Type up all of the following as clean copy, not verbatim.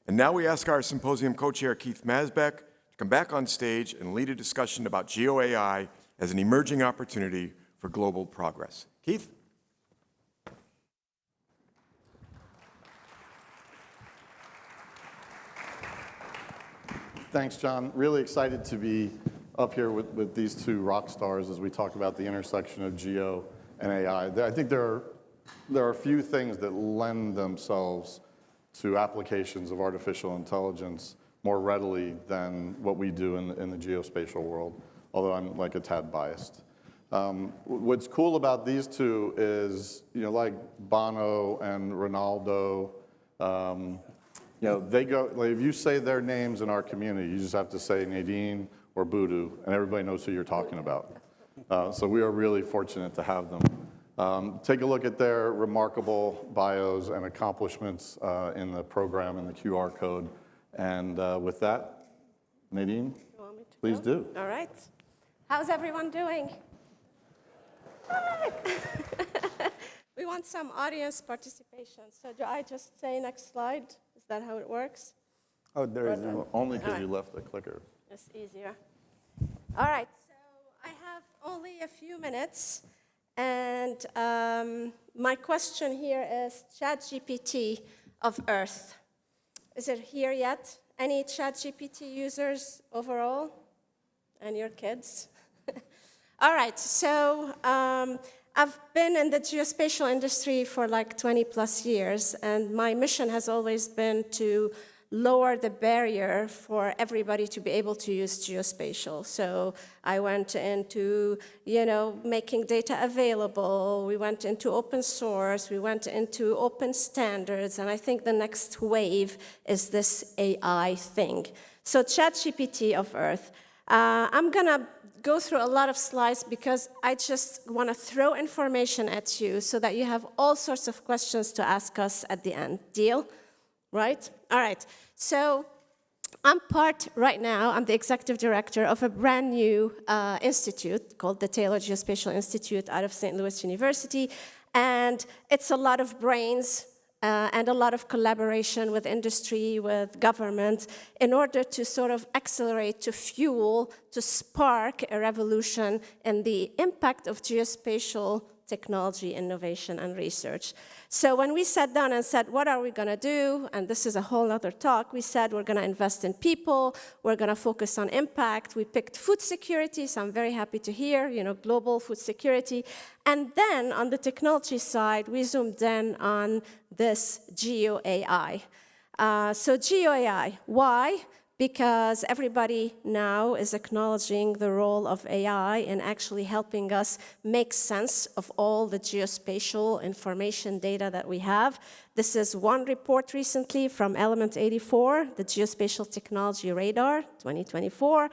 And now we ask our symposium co-chair, Keith Masback, to come back on stage and lead a discussion about GeoAI as an emerging opportunity for global progress. Keith? Thanks, John. Really excited to be up here with these two rock stars as we talk about the intersection of geo and AI. I think there are a few things that lend themselves to applications of artificial intelligence more readily than what we do in the geospatial world, although I'm like a tad biased. What's cool about these two is, like Bono and Ronaldo, they go, like, if you say their names in our community, you just have to say Nadine or Budhu, and everybody knows who you're talking about. So we are really fortunate to have them. Take a look at their remarkable bios and accomplishments in the program and the QR code. And with that, Nadine, please do. All right. How's everyone doing? We want some audience participation. So do I just say next slide? Is that how it works? Oh, there is no. Only because you left the clicker. It's easier. All right. So I have only a few minutes. And my question here is ChatGPT of Earth. Is it here yet? Any ChatGPT users overall? And your kids? All right, so I've been in the geospatial industry for like 20 plus years, and my mission has always been to lower the barrier for everybody to be able to use geospatial. So I went into, making data available. We went into open source. We went into open standards. And I think the next wave is this AI thing. So ChatGPT of Earth. I'm going to go through a lot of slides because I just want to throw information at you so that you have all sorts of questions to ask us at the end. Deal? Right? All right. So I'm the executive director of a brand new institute called the Taylor Geospatial Institute out of St. Louis University. And it's a lot of brains and a lot of collaboration with industry, with government, in order to sort of accelerate, to fuel, to spark a revolution in the impact of geospatial technology, innovation, and research. So when we sat down and said, what are we going to do? And this is a whole other talk. We said we're going to invest in people. We're going to focus on impact. We picked food security, so I'm very happy to hear, global food security. And then on the technology side, we zoomed in on this GeoAI. So GeoAI, why? Because everybody now is acknowledging the role of AI in actually helping us make sense of all the geospatial information data that we have. This is one report recently from Element 84, the Geospatial Technology Radar 2024.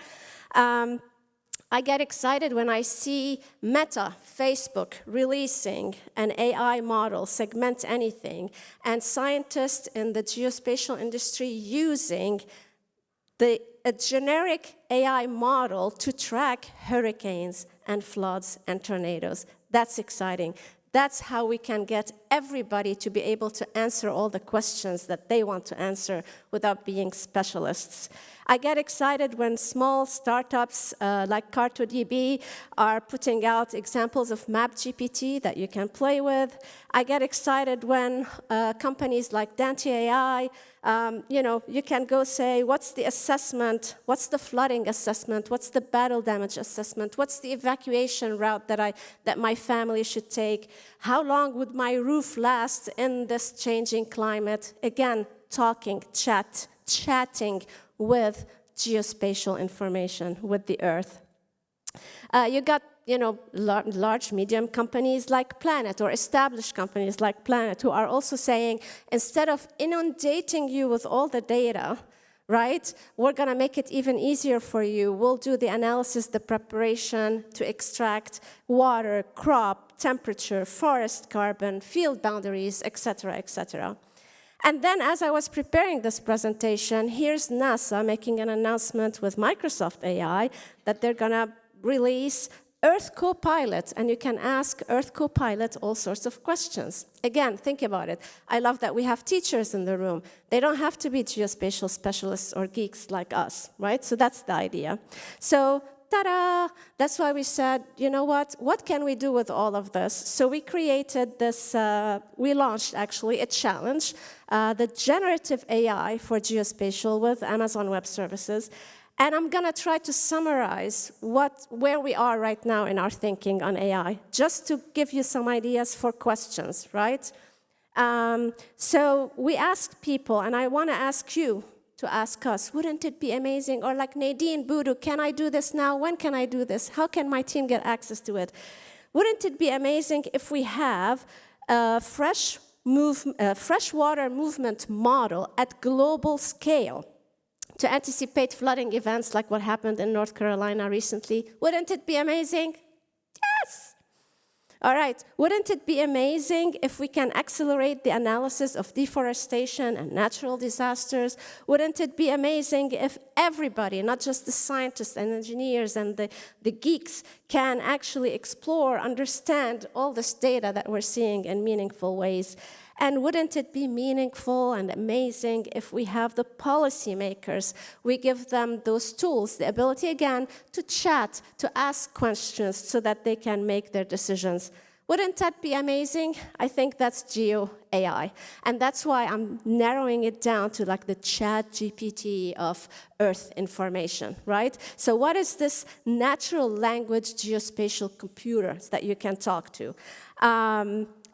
I get excited when I see Meta, Facebook, releasing an AI model, Segment Anything, and scientists in the geospatial industry using a generic AI model to track hurricanes and floods and tornadoes. That's exciting. That's how we can get everybody to be able to answer all the questions that they want to answer without being specialists. I get excited when small startups like CartoDB are putting out examples of MapGPT that you can play with. I get excited when companies like Dante AI, you can go say, what's the assessment? What's the flooding assessment? What's the battle damage assessment? What's the evacuation route that my family should take? How long would my roof last in this changing climate? Again, chatting with geospatial information, with the Earth. You got, large, medium companies like Planet, or established companies like Planet, who are also saying, instead of inundating you with all the data, right, we're going to make it even easier for you. We'll do the analysis, the preparation to extract water, crop, temperature, forest carbon, field boundaries, et cetera, et cetera. And then as I was preparing this presentation, here's NASA making an announcement with Microsoft AI that they're going to release Earth Copilot, and you can ask Earth Copilot all sorts of questions. Again, think about it. I love that we have teachers in the room. They don't have to be geospatial specialists or geeks like us, right? So that's the idea. So, ta-da! That's why we said, you know what can we do with all of this? So we created this, we launched actually a challenge, the generative AI for geospatial with Amazon Web Services. And I'm going to try to summarize where we are right now in our thinking on AI, just to give you some ideas for questions, right? So we asked people, and I want to ask you to ask us, wouldn't it be amazing? Or like Nadine, Budhu, can I do this now? When can I do this? How can my team get access to it? Wouldn't it be amazing if we have a freshwater movement model at global scale to anticipate flooding events like what happened in North Carolina recently? Wouldn't it be amazing? Yes! All right, wouldn't it be amazing if we can accelerate the analysis of deforestation and natural disasters? Wouldn't it be amazing if everybody, not just the scientists and engineers and the geeks, can actually explore, understand all this data that we're seeing in meaningful ways? And wouldn't it be meaningful and amazing if we have the policymakers, we give them those tools, the ability, again, to chat, to ask questions so that they can make their decisions? Wouldn't that be amazing? I think that's GeoAI. And that's why I'm narrowing it down to like the ChatGPT of Earth information, right? So what is this natural language geospatial computer that you can talk to?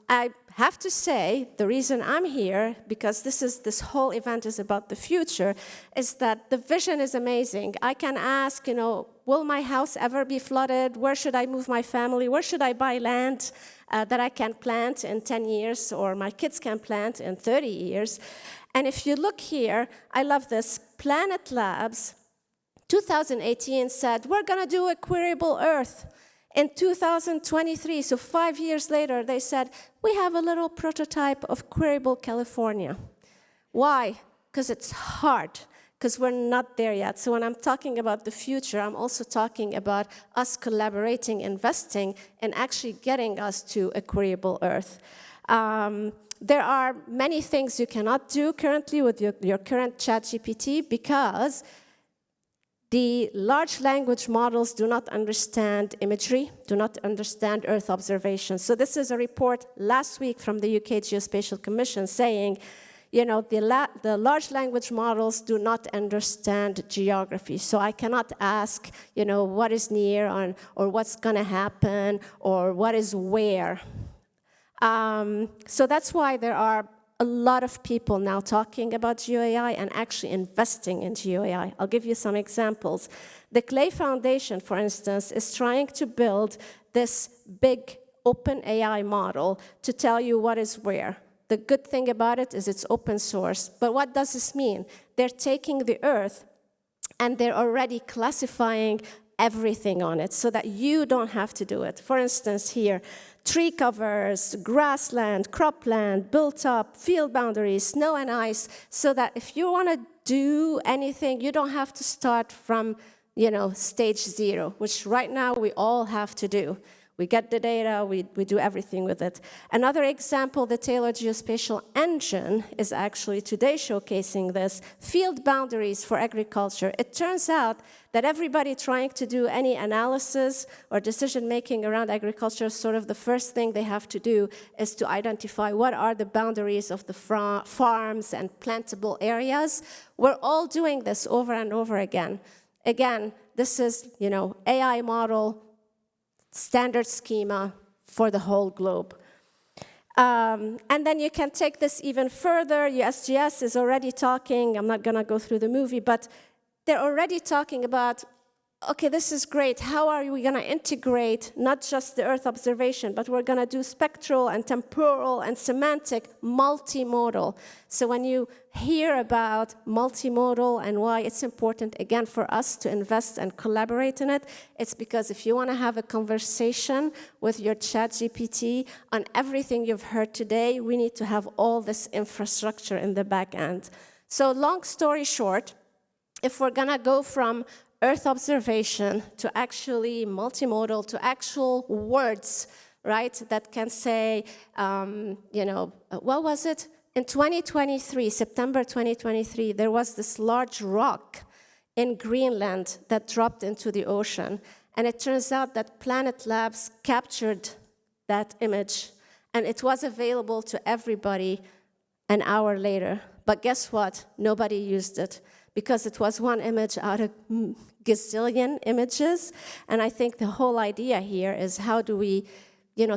I have to say, the reason I'm here, because this whole event is about the future, is that the vision is amazing. I can ask, will my house ever be flooded? Where should I move my family? Where should I buy land that I can plant in 10 years, or my kids can plant in 30 years? And if you look here, I love this. Planet Labs, 2018 said, we're going to do a queryable Earth. In 2023, so 5 years later, they said, we have a little prototype of queryable California. Why? Because it's hard, because we're not there yet. So when I'm talking about the future, I'm also talking about us collaborating, investing, and actually getting us to a queryable Earth. There are many things you cannot do currently with your current ChatGPT because the large language models do not understand imagery, do not understand Earth observation. So this is a report last week from the UK Geospatial Commission saying, the large language models do not understand geography. So I cannot ask, what is near or what's going to happen or what is where. So that's why there are a lot of people now talking about GeoAI and actually investing in GeoAI. I'll give you some examples. The Clay Foundation, for instance, is trying to build this big open AI model to tell you what is where. The good thing about it is it's open source. But what does this mean? They're taking the Earth and they're already classifying everything on it so that you don't have to do it. For instance, here, tree covers, grassland, cropland, built up, field boundaries, snow and ice, so that if you want to do anything, you don't have to start from, stage 0, which right now we all have to do. We get the data, we do everything with it. Another example, the Tailored Geospatial Engine is actually today showcasing this, field boundaries for agriculture. It turns out that everybody trying to do any analysis or decision-making around agriculture, sort of the first thing they have to do is to identify what are the boundaries of the farms and plantable areas. We're all doing this over and over again. Again, this is, AI model, standard schema for the whole globe. And then you can take this even further. USGS is already talking, I'm not going to go through the movie, but they're already talking about, okay, this is great. How are we going to integrate not just the Earth observation, but we're going to do spectral and temporal and semantic multimodal. So when you hear about multimodal and why it's important, again, for us to invest and collaborate in it, it's because if you want to have a conversation with your ChatGPT on everything you've heard today, we need to have all this infrastructure in the back end. So long story short, if we're going to go from Earth observation to actually multimodal, to actual words, right, that can say, what was it? In 2023, September 2023, there was this large rock in Greenland that dropped into the ocean. And it turns out that Planet Labs captured that image, and it was available to everybody an hour later. But guess what? Nobody used it, because it was one image out of gazillion images. And I think the whole idea here is how do we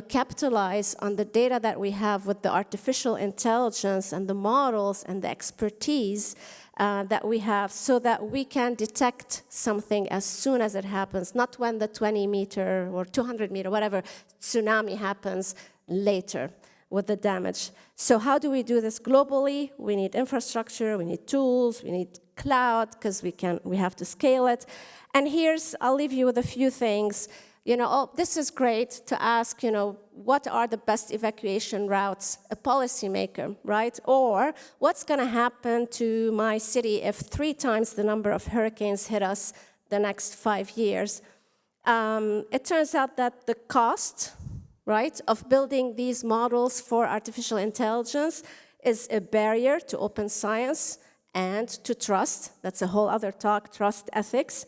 capitalize on the data that we have with the artificial intelligence and the models and the expertise that we have, so that we can detect something as soon as it happens, not when the 20-meter or 200-meter, whatever, tsunami happens later with the damage. So how do we do this globally? We need infrastructure, we need tools, we need cloud, because we have to scale it. And I'll leave you with a few things. This is great to ask, what are the best evacuation routes, a policymaker, right? Or what's going to happen to my city if 3 times the number of hurricanes hit us the next 5 years? It turns out that the cost, right, of building these models for artificial intelligence is a barrier to open science and to trust. That's a whole other talk, trust ethics.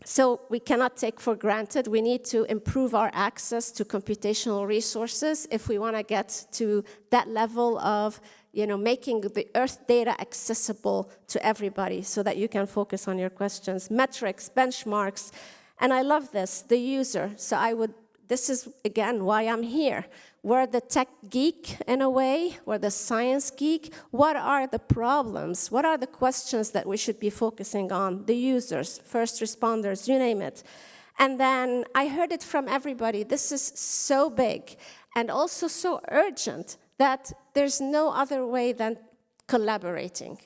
So we cannot take for granted. We need to improve our access to computational resources if we want to get to that level of, making the Earth data accessible to everybody so that you can focus on your questions. Metrics, benchmarks, and I love this, the user. So this is, again, why I'm here. We're the tech geek, in a way. We're the science geek. What are the problems? What are the questions that we should be focusing on? The users, first responders, you name it. And then I heard it from everybody. This is so big and also so urgent that there's no other way than collaborating.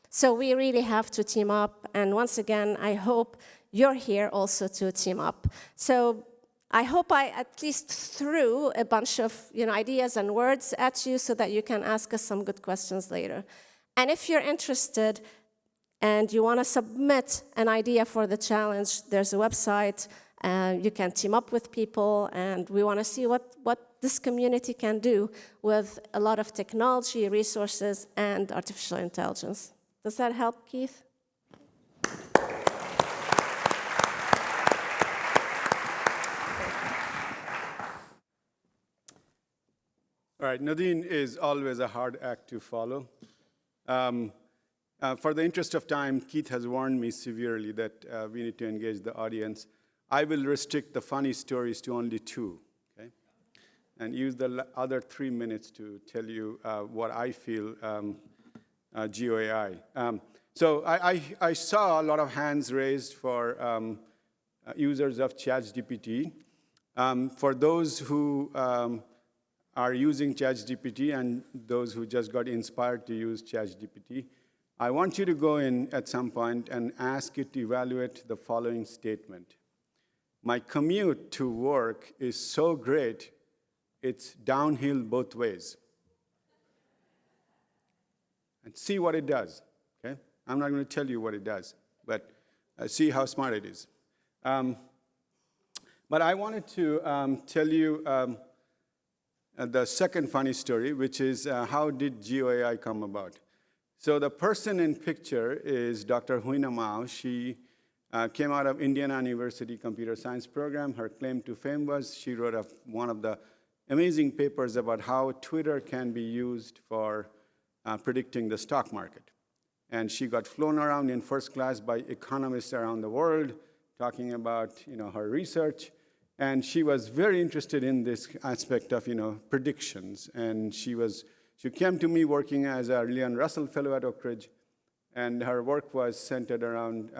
So we really have to team up. And once again, I hope you're here also to team up. So I hope I at least threw a bunch of ideas and words at you so that you can ask us some good questions later. And if you're interested and you want to submit an idea for the challenge, there's a website. You can team up with people, and we want to see what this community can do with a lot of technology, resources, and artificial intelligence. Does that help, Keith? All right, Nadine is always a hard act to follow. For the interest of time, Keith has warned me severely that we need to engage the audience. I will restrict the funny stories to only 2, okay? And use the other 3 minutes to tell you what I feel GeoAI. So I saw a lot of hands raised for users of ChatGPT. For those who are using ChatGPT and those who just got inspired to use ChatGPT, I want you to go in at some point and ask it to evaluate the following statement. My commute to work is so great, it's downhill both ways. And see what it does, okay? I'm not going to tell you what it does, but see how smart it is. But I wanted to tell you the second funny story, which is how did GeoAI come about? So the person in picture is Dr. Huina Mao. She came out of Indiana University Computer Science program. Her claim to fame was she wrote one of the amazing papers about how Twitter can be used for predicting the stock market. And she got flown around in first class by economists around the world talking about her research. And she was very interested in this aspect of predictions. And she came to me working as a Leon Russell Fellow at Oak Ridge. And her work was centered around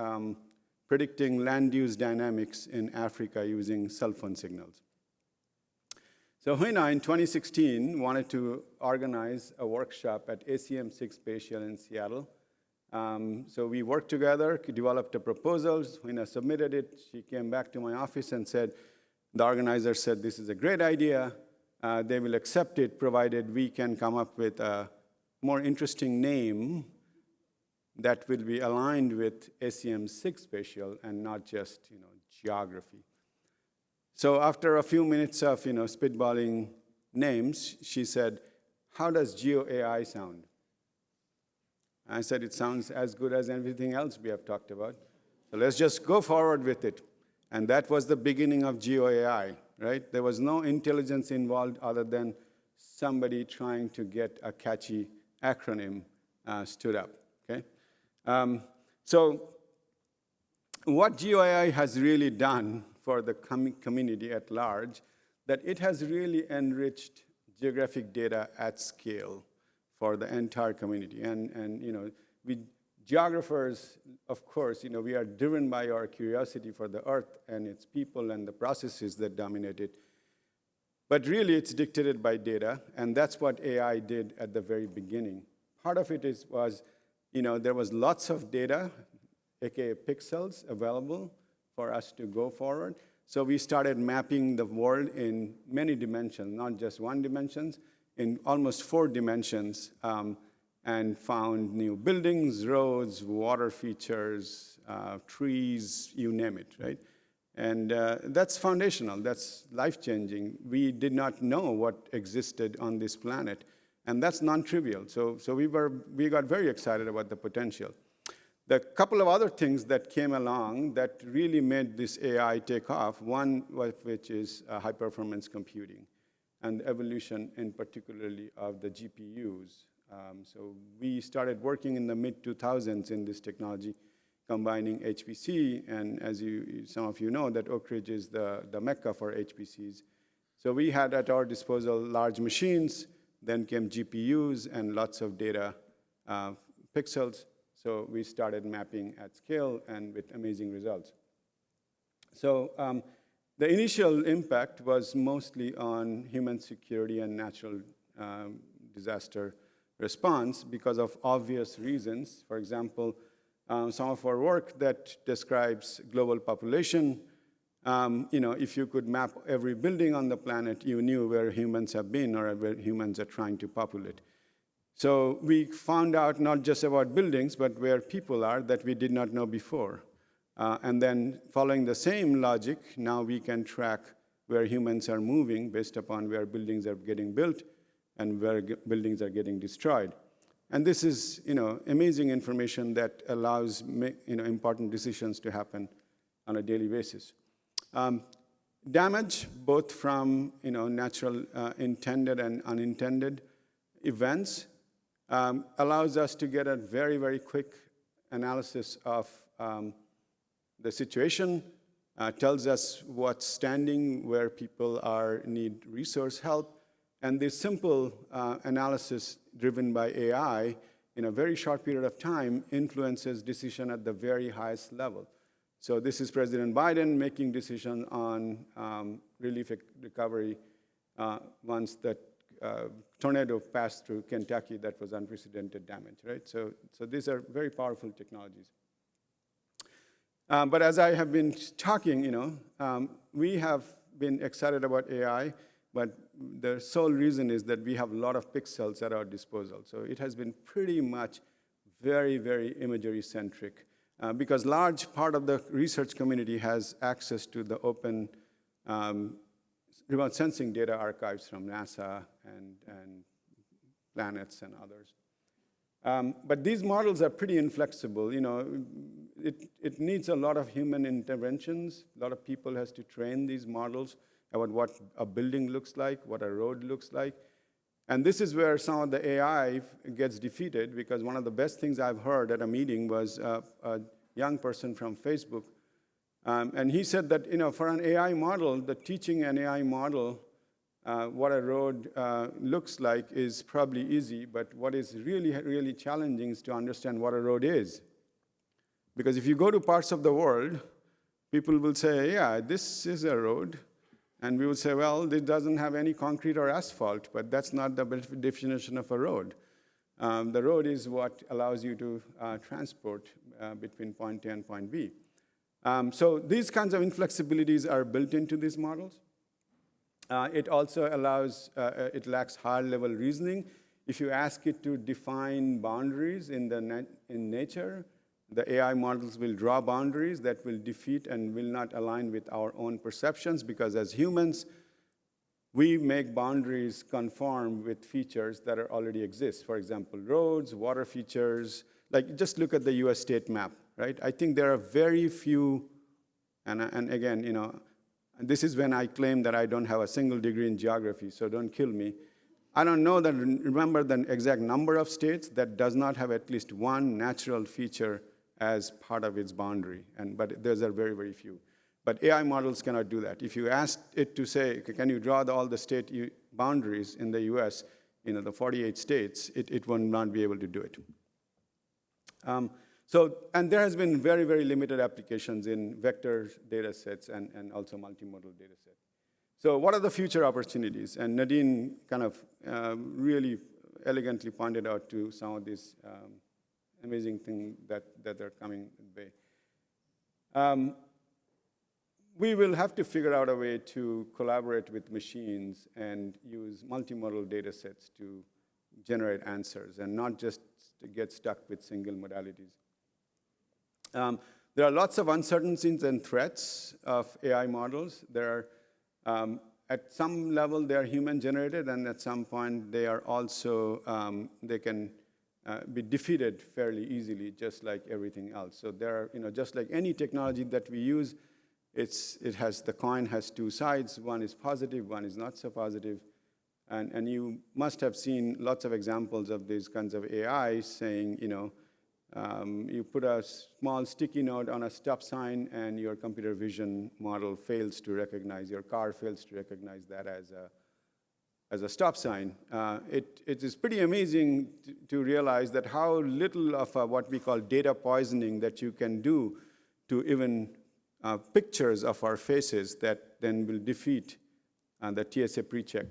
predicting land use dynamics in Africa using cell phone signals. So Huina, in 2016, wanted to organize a workshop at ACM6 Spatial in Seattle. So we worked together, developed a proposal. Huina submitted it. She came back to my office and said, the organizer said, this is a great idea. They will accept it, provided we can come up with a more interesting name that will be aligned with ACM6 spatial and not just geography. So after a few minutes of spitballing names, she said, "How does GeoAI sound?" I said, "It sounds as good as everything else we have talked about. So let's just go forward with it." And that was the beginning of GeoAI, right? There was no intelligence involved other than somebody trying to get a catchy acronym stood up, okay? So what GeoAI has really done for the community at large, that it has really enriched geographic data at scale for the entire community. And we geographers, of course, we are driven by our curiosity for the Earth and its people and the processes that dominate it. But really, it's dictated by data, and that's what AI did at the very beginning. Part of it was there was lots of data, aka pixels, available for us to go forward. So we started mapping the world in many dimensions, not just one dimension, in almost 4 dimensions, and found new buildings, roads, water features, trees, you name it, right? And that's foundational, that's life-changing. We did not know what existed on this planet, and that's non-trivial. So we got very excited about the potential. The couple of other things that came along that really made this AI take off, one of which is high-performance computing and the evolution in particularly of the GPUs. So we started working in the mid-2000s in this technology, combining HPC, and as some of you know, that Oak Ridge is the mecca for HPCs. So we had at our disposal large machines, then came GPUs and lots of data pixels. So we started mapping at scale and with amazing results. So the initial impact was mostly on human security and natural disaster response because of obvious reasons. For example, some of our work that describes global population, if you could map every building on the planet, you knew where humans have been or where humans are trying to populate. So we found out not just about buildings, but where people are that we did not know before. And then following the same logic, now we can track where humans are moving based upon where buildings are getting built and where buildings are getting destroyed. And this is amazing information that allows important decisions to happen on a daily basis. Damage, both from natural intended and unintended events, allows us to get a very, very quick analysis of the situation, tells us what's standing, where people need resource help, and this simple analysis driven by AI in a very short period of time influences decision at the very highest level. So this is President Biden making decision on relief recovery once the tornado passed through Kentucky. That was unprecedented damage, right? So these are very powerful technologies. But as I have been talking, we have been excited about AI, but the sole reason is that we have a lot of pixels at our disposal. So it has been pretty much very, very imagery-centric because large part of the research community has access to the open remote sensing data archives from NASA and planets and others. But these models are pretty inflexible. It needs a lot of human interventions. A lot of people has to train these models about what a building looks like, what a road looks like. And this is where some of the AI gets defeated, because one of the best things I've heard at a meeting was a young person from Facebook. And he said that for an AI model, the teaching an AI model what a road looks like is probably easy, but what is really, really challenging is to understand what a road is. Because if you go to parts of the world, people will say, yeah, this is a road. And we will say, well, this doesn't have any concrete or asphalt, but that's not the definition of a road. The road is what allows you to transport between point A and point B. So these kinds of inflexibilities are built into these models. It also allows, it lacks higher level reasoning. If you ask it to define boundaries in nature, the AI models will draw boundaries that will defeat and will not align with our own perceptions, because as humans, we make boundaries conform with features that already exist. For example, roads, water features. Like, just look at the US state map, right? I think there are very few, and again, this is when I claim that I don't have a single degree in geography, so don't kill me. I don't know remember the exact number of states that does not have at least one natural feature as part of its boundary, but those are very, very few. But AI models cannot do that. If you ask it to say, can you draw all the state boundaries in the US, the 48 states, it will not be able to do it. And there has been very, very limited applications in vector data sets and also multimodal data sets. So what are the future opportunities? And Nadine kind of really elegantly pointed out to some of these amazing things that are coming way. We will have to figure out a way to collaborate with machines and use multimodal data sets to generate answers and not just to get stuck with single modalities. There are lots of uncertainties and threats of AI models. There are, at some level, they are human-generated, and at some point, they are also, they can be defeated fairly easily, just like everything else. So there are, just like any technology that we use, the coin has two sides. One is positive, one is not so positive. And you must have seen lots of examples of these kinds of AI saying, you put a small sticky note on a stop sign and your computer vision model fails to recognize, your car fails to recognize that as a stop sign. It is pretty amazing to realize that how little of what we call data poisoning that you can do to even pictures of our faces that then will defeat the TSA pre-check,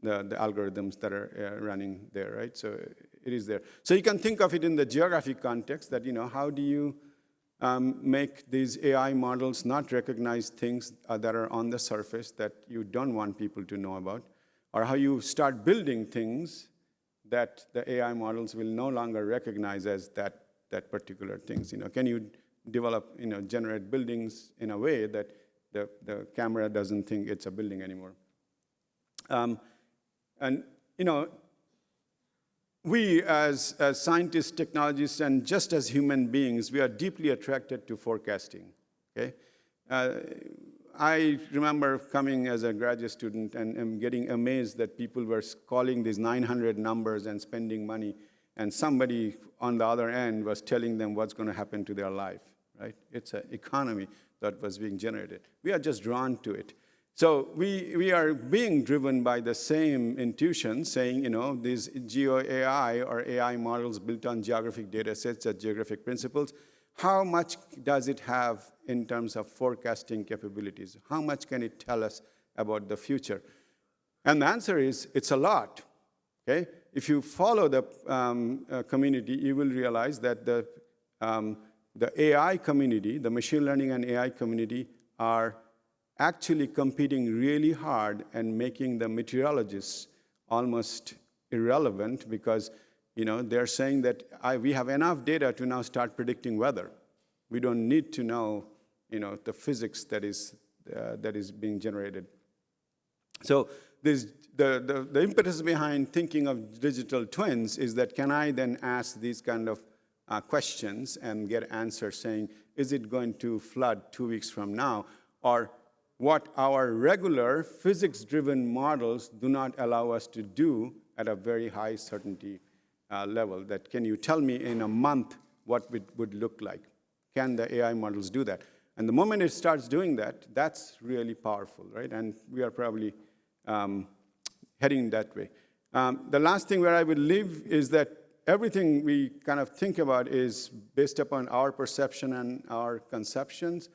the algorithms that are running there, right? So it is there. So you can think of it in the geographic context that, how do you make these AI models not recognize things that are on the surface that you don't want people to know about, or how you start building things that the AI models will no longer recognize as that particular things. Can you develop, generate buildings in a way that the camera doesn't think it's a building anymore? And we as scientists, technologists, and just as human beings, we are deeply attracted to forecasting, okay? I remember coming as a graduate student and getting amazed that people were calling these 900 numbers and spending money, and somebody on the other end was telling them what's going to happen to their life, right? It's an economy that was being generated. We are just drawn to it. So we are being driven by the same intuition, saying, these GeoAI or AI models built on geographic data sets and geographic principles, how much does it have in terms of forecasting capabilities? How much can it tell us about the future? And the answer is, it's a lot, okay? If you follow the community, you will realize that the AI community, the machine learning and AI community, are actually competing really hard and making the meteorologists almost irrelevant, because they're saying that we have enough data to now start predicting weather. We don't need to know the physics that is being generated. So the impetus behind thinking of digital twins is that, can I then ask these kind of questions and get answers saying, is it going to flood 2 weeks from now? Or what our regular physics-driven models do not allow us to do at a very high certainty level. That, can you tell me in a month what it would look like? Can the AI models do that? And the moment it starts doing that, that's really powerful, right? And we are probably heading that way. The last thing where I would leave is that everything we kind of think about is based upon our perception and our conceptions.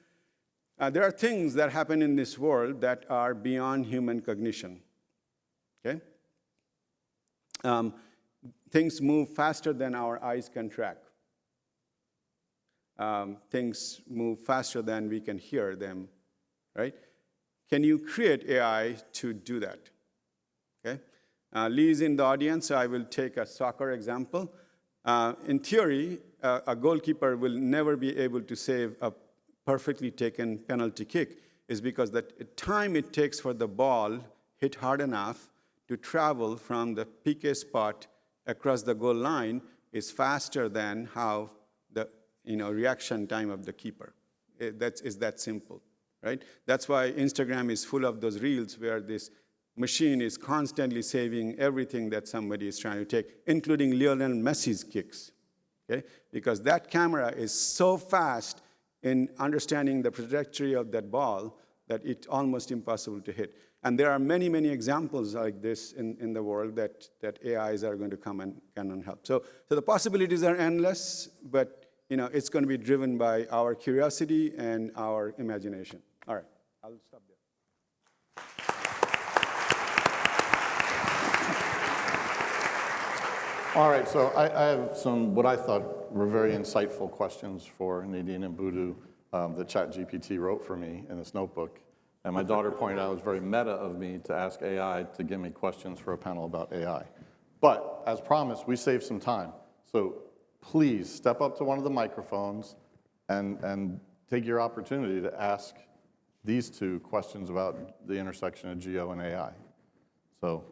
There are things that happen in this world that are beyond human cognition, okay? Things move faster than our eyes can track. Things move faster than we can hear them, right? Can you create AI to do that, okay? Lee's in the audience, so I will take a soccer example. In theory, a goalkeeper will never be able to save a perfectly taken penalty kick, is because the time it takes for the ball hit hard enough to travel from the PK spot across the goal line is faster than how the reaction time of the keeper. It's that simple, right? That's why Instagram is full of those reels where this machine is constantly saving everything that somebody is trying to take, including Lionel Messi's kicks, okay? Because that camera is so fast in understanding the trajectory of that ball that it's almost impossible to hit. And there are many, many examples like this in the world that AIs are going to come and can help. So the possibilities are endless, but it's going to be driven by our curiosity and our imagination. All right, I'll stop there. All right, so I have some what I thought were very insightful questions for Nadine and Budhu that ChatGPT wrote for me in this notebook. And my daughter pointed out it was very meta of me to ask AI to give me questions for a panel about AI. But as promised, we saved some time. So please step up to one of the microphones and take your opportunity to ask these two questions about the intersection of geo and AI. So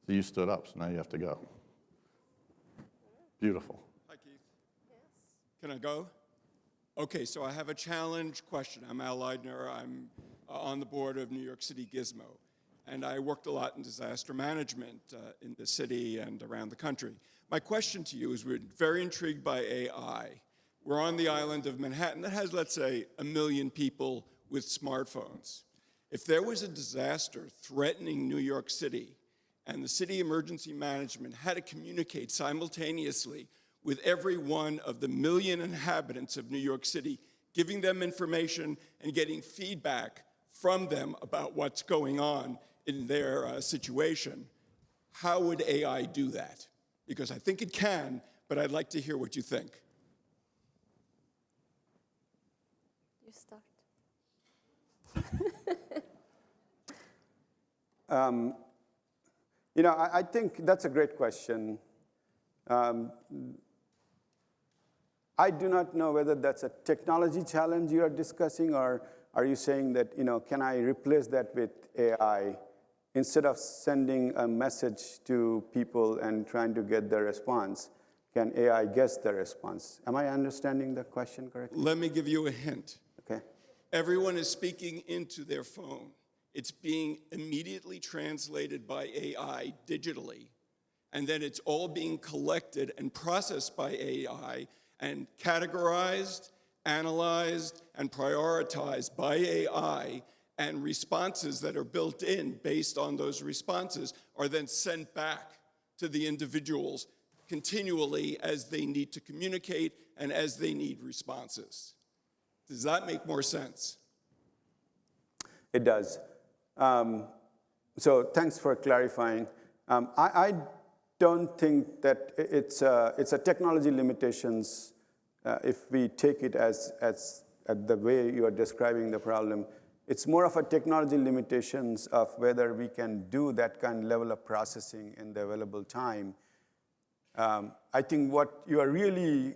you stood up, so now you have to go. Beautiful. Hi, Keith. Yes. Can I go? Okay, so I have a challenge question. I'm Al Leidner. I'm on the board of New York City Gizmo. And I worked a lot in disaster management in the city and around the country. My question to you is, we're very intrigued by AI. We're on the island of Manhattan that has, let's say, 1 million people with smartphones. If there was a disaster threatening New York City, and the city emergency management had to communicate simultaneously with every one of the 1 million inhabitants of New York City, giving them information and getting feedback from them about what's going on in their situation, how would AI do that? Because I think it can, but I'd like to hear what you think. You start. I think that's a great question. I do not know whether that's a technology challenge you are discussing, or are you saying that, can I replace that with AI? Instead of sending a message to people and trying to get their response, can AI guess the response? Am I understanding the question correctly? Let me give you a hint. Okay. Everyone is speaking into their phone. It's being immediately translated by AI digitally, and then it's all being collected and processed by AI and categorized, analyzed, and prioritized by AI, and responses that are built in based on those responses are then sent back to the individuals continually as they need to communicate and as they need responses. Does that make more sense? It does. So thanks for clarifying. I don't think that it's a technology limitations if we take it as the way you are describing the problem. It's more of a technology limitations of whether we can do that kind of level of processing in the available time. I think what you are really,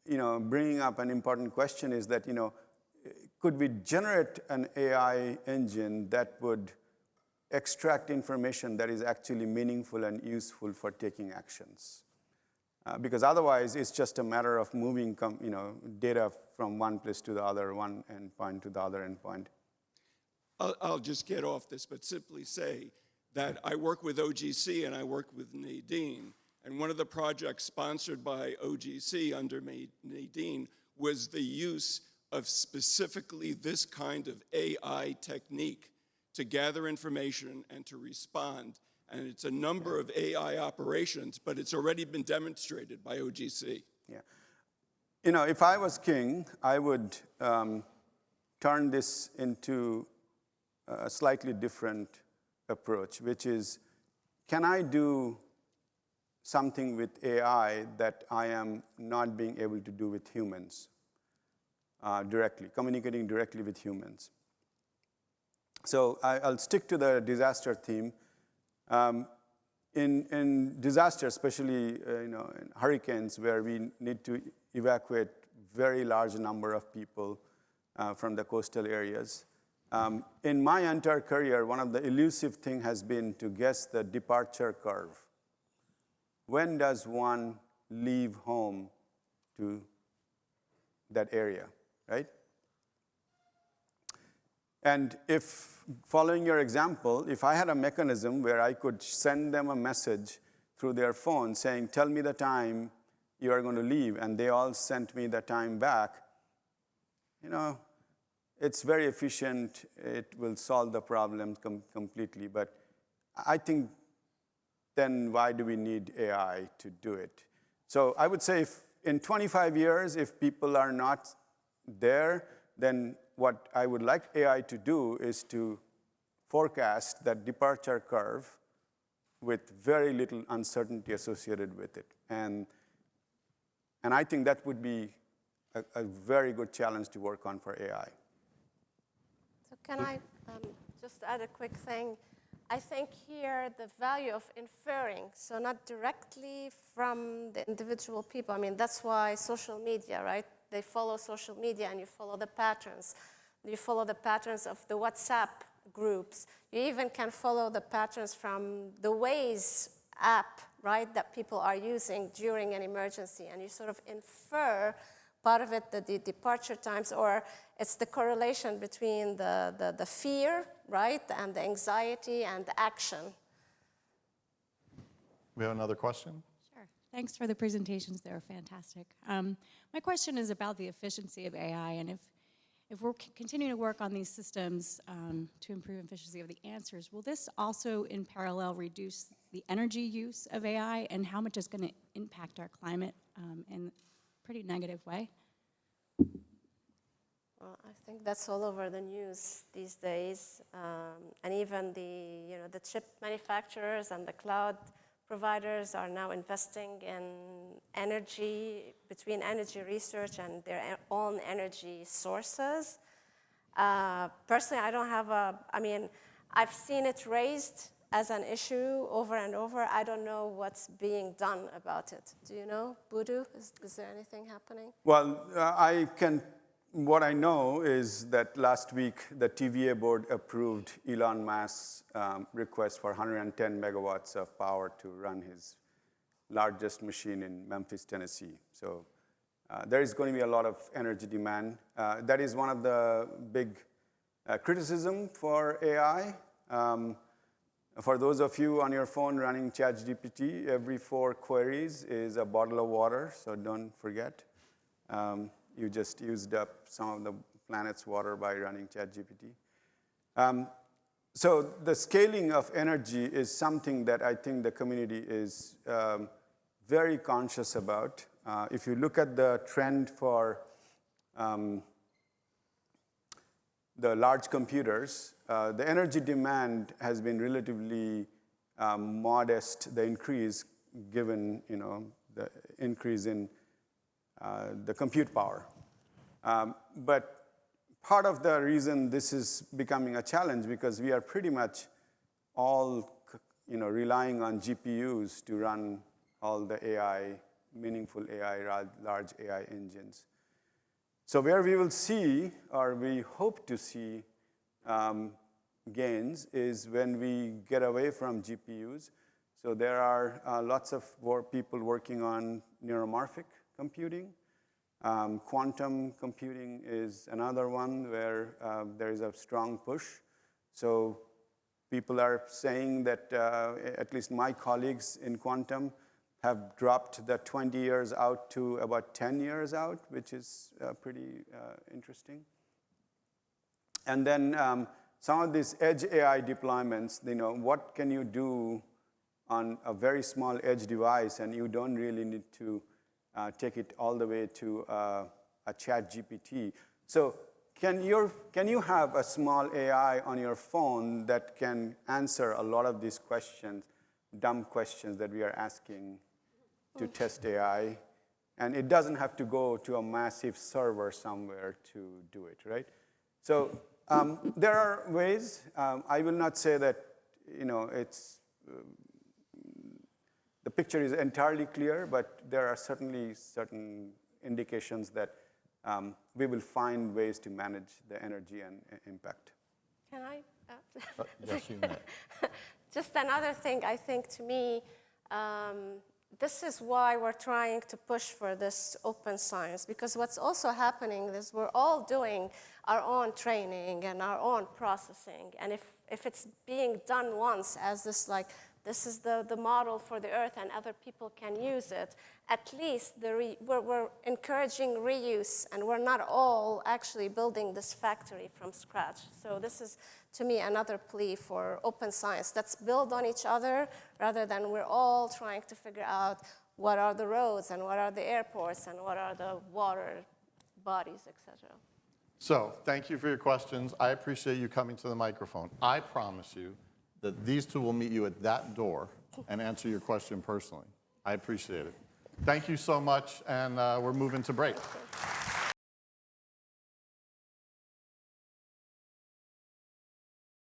bringing up an important question is that, could we generate an AI engine that would extract information that is actually meaningful and useful for taking actions? Because otherwise, it's just a matter of moving data from one place to the other, one endpoint to the other endpoint. I'll just get off this, but simply say that I work with OGC and I work with Nadine, and one of the projects sponsored by OGC under Nadine was the use of specifically this kind of AI technique to gather information and to respond. And it's a number of AI operations, but it's already been demonstrated by OGC. Yeah. If I was king, I would turn this into a slightly different approach, which is, can I do something with AI that I am not being able to do with humans directly, communicating directly with humans? So I'll stick to the disaster theme. in disaster, especially in hurricanes, where we need to evacuate very large number of people from the coastal areas. In my entire career, one of the elusive thing has been to guess the departure curve. When does one leave home to that area, right? And if, following your example, if I had a mechanism where I could send them a message through their phone saying, tell me the time you are going to leave, and they all sent me the time back, it's very efficient. It will solve the problem completely. But I think then why do we need AI to do it? So I would say if in 25 years, if people are not there, then what I would like AI to do is to forecast that departure curve with very little uncertainty associated with it. And I think that would be a very good challenge to work on for AI. So can I just add a quick thing? I think here the value of inferring, so not directly from the individual people. I mean, that's why social media, right? They follow social media and you follow the patterns. You follow the patterns of the WhatsApp groups. You even can follow the patterns from the Waze app, right, that people are using during an emergency. And you sort of infer part of it, the departure times, or it's the correlation between the fear, right, and the anxiety and the action. We have another question? Sure. Thanks for the presentations. They were fantastic. My question is about the efficiency of AI, and if we're continuing to work on these systems to improve efficiency of the answers, will this also in parallel reduce the energy use of AI, and how much is going to impact our climate in a pretty negative way? Well, I think that's all over the news these days, and even the chip manufacturers and the cloud providers are now investing in between energy research and their own energy sources. Personally, I don't have I've seen it raised as an issue over and over. I don't know what's being done about it. Do you know, Budhu? Is there anything happening? Well, what I know is that last week the TVA board approved Elon Musk's request for 110 megawatts of power to run his largest machine in Memphis, Tennessee. So there is going to be a lot of energy demand. That is one of the big criticism for AI. For those of you on your phone running ChatGPT, every 4 queries is a bottle of water, so don't forget. You just used up some of the planet's water by running ChatGPT. So the scaling of energy is something that I think the community is very conscious about. If you look at the trend for the large computers, the energy demand has been relatively modest, the increase given the increase in the compute power. But part of the reason this is becoming a challenge because we are pretty much all relying on GPUs to run all the AI, meaningful AI, large AI engines. So where we will see, or we hope to see gains is when we get away from GPUs. So there are lots of people working on neuromorphic computing. Quantum computing is another one where there is a strong push. So people are saying that, at least my colleagues in quantum have dropped the 20 years out to about 10 years out, which is pretty interesting. And then some of these edge AI deployments, what can you do on a very small edge device, and you don't really need to take it all the way to a ChatGPT. So can you have a small AI on your phone that can answer a lot of these questions, dumb questions that we are asking to test AI? And it doesn't have to go to a massive server somewhere to do it, right? So there are ways. I will not say that it's picture is entirely clear, but there are certainly certain indications that we will find ways to manage the energy and impact. Can I? Yes, you may. Just another thing, I think, to me, this is why we're trying to push for this open science, because what's also happening is we're all doing our own training and our own processing. And if it's being done once as this, like, this is the model for the Earth and other people can use it, at least we're encouraging reuse, and we're not all actually building this factory from scratch. So this is, to me, another plea for open science. Let's build on each other rather than we're all trying to figure out what are the roads and what are the airports and what are the water bodies, et cetera. So thank you for your questions. I appreciate you coming to the microphone. I promise you that these two will meet you at that door and answer your question personally. I appreciate it. Thank you so much, and we're moving to break.